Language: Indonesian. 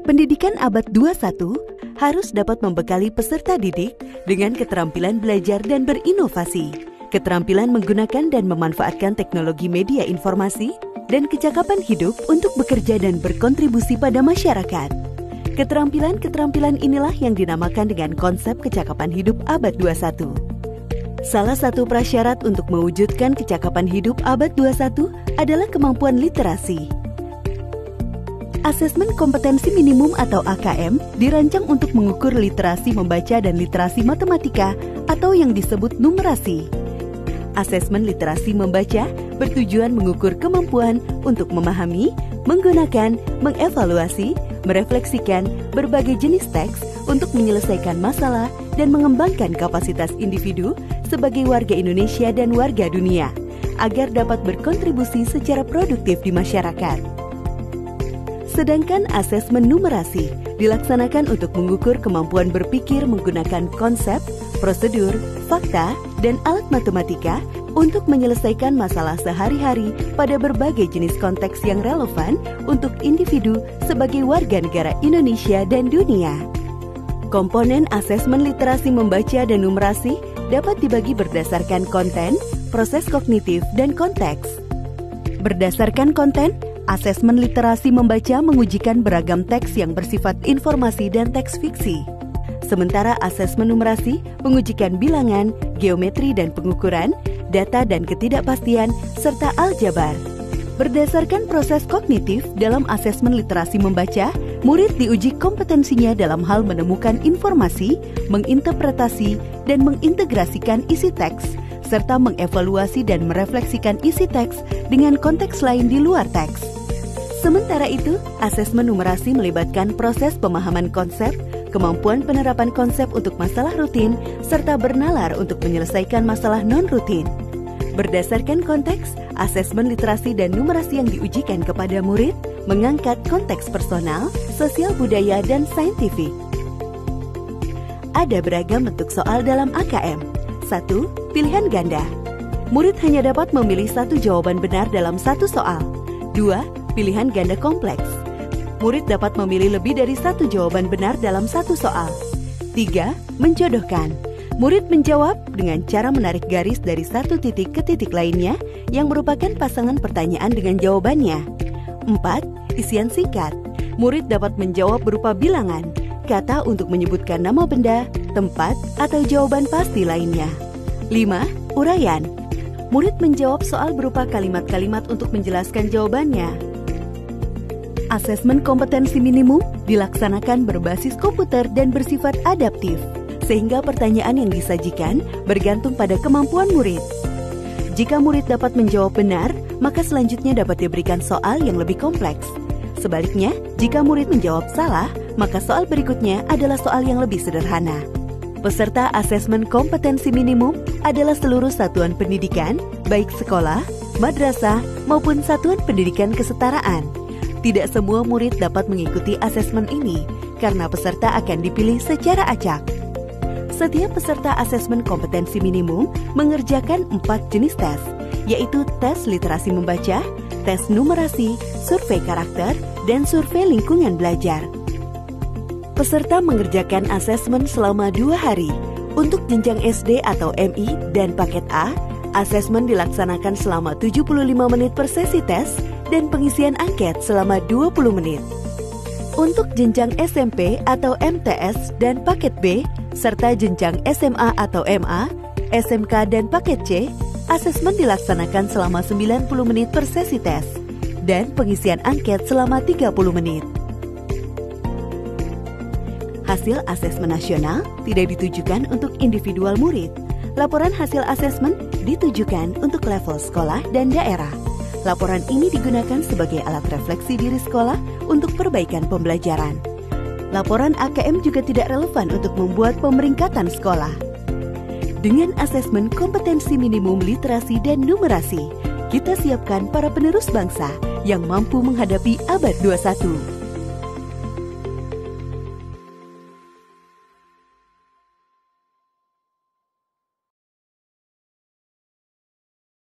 Pendidikan abad 21 harus dapat membekali peserta didik dengan keterampilan belajar dan berinovasi, keterampilan menggunakan dan memanfaatkan teknologi media informasi, dan kecakapan hidup untuk bekerja dan berkontribusi pada masyarakat. Keterampilan-keterampilan inilah yang dinamakan dengan konsep kecakapan hidup abad 21. Salah satu prasyarat untuk mewujudkan kecakapan hidup abad 21 adalah kemampuan literasi. Asesmen kompetensi minimum atau AKM dirancang untuk mengukur literasi membaca dan literasi matematika atau yang disebut numerasi. Asesmen literasi membaca bertujuan mengukur kemampuan untuk memahami, menggunakan, mengevaluasi, merefleksikan berbagai jenis teks untuk menyelesaikan masalah dan mengembangkan kapasitas individu sebagai warga Indonesia dan warga dunia, agar dapat berkontribusi secara produktif di masyarakat. Sedangkan asesmen numerasi dilaksanakan untuk mengukur kemampuan berpikir menggunakan konsep, prosedur, fakta, dan alat matematika untuk menyelesaikan masalah sehari-hari pada berbagai jenis konteks yang relevan untuk individu sebagai warga negara Indonesia dan dunia. Komponen asesmen literasi membaca dan numerasi dapat dibagi berdasarkan konten, proses kognitif, dan konteks. Berdasarkan konten, asesmen literasi membaca mengujikan beragam teks yang bersifat informasi dan teks fiksi. Sementara asesmen numerasi mengujikan bilangan, geometri dan pengukuran, data dan ketidakpastian, serta aljabar. Berdasarkan proses kognitif dalam asesmen literasi membaca, murid diuji kompetensinya dalam hal menemukan informasi, menginterpretasi, dan mengintegrasikan isi teks, serta mengevaluasi dan merefleksikan isi teks dengan konteks lain di luar teks. Sementara itu, asesmen numerasi melibatkan proses pemahaman konsep, kemampuan penerapan konsep untuk masalah rutin, serta bernalar untuk menyelesaikan masalah non-rutin. Berdasarkan konteks, asesmen literasi dan numerasi yang diujikan kepada murid mengangkat konteks personal, sosial budaya, dan saintifik. Ada beragam bentuk soal dalam AKM. 1. Pilihan ganda. Murid hanya dapat memilih satu jawaban benar dalam satu soal. 2. Pilihan ganda kompleks. Murid dapat memilih lebih dari satu jawaban benar dalam satu soal. 3. Menjodohkan. Murid menjawab dengan cara menarik garis dari satu titik ke titik lainnya yang merupakan pasangan pertanyaan dengan jawabannya. 4. Isian singkat. Murid dapat menjawab berupa bilangan, kata untuk menyebutkan nama benda, tempat, atau jawaban pasti lainnya. 5. Uraian. Murid menjawab soal berupa kalimat-kalimat untuk menjelaskan jawabannya. Asesmen kompetensi minimum dilaksanakan berbasis komputer dan bersifat adaptif, sehingga pertanyaan yang disajikan bergantung pada kemampuan murid. Jika murid dapat menjawab benar, maka selanjutnya dapat diberikan soal yang lebih kompleks. Sebaliknya, jika murid menjawab salah, maka soal berikutnya adalah soal yang lebih sederhana. Peserta asesmen kompetensi minimum adalah seluruh satuan pendidikan, baik sekolah, madrasah, maupun satuan pendidikan kesetaraan. Tidak semua murid dapat mengikuti asesmen ini, karena peserta akan dipilih secara acak. Setiap peserta asesmen kompetensi minimum mengerjakan 4 jenis tes, yaitu tes literasi membaca, tes numerasi, survei karakter, dan survei lingkungan belajar. Peserta mengerjakan asesmen selama 2 hari. Untuk jenjang SD atau MI dan paket A, asesmen dilaksanakan selama 75 menit per sesi tes dan pengisian angket selama 20 menit. Untuk jenjang SMP atau MTS dan paket B, serta jenjang SMA atau MA, SMK dan paket C, asesmen dilaksanakan selama 90 menit per sesi tes dan pengisian angket selama 30 menit. Hasil asesmen nasional tidak ditujukan untuk individual murid. Laporan hasil asesmen ditujukan untuk level sekolah dan daerah. Laporan ini digunakan sebagai alat refleksi diri sekolah untuk perbaikan pembelajaran. Laporan AKM juga tidak relevan untuk membuat pemeringkatan sekolah. Dengan asesmen kompetensi minimum literasi dan numerasi, kita siapkan para penerus bangsa yang mampu menghadapi abad 21.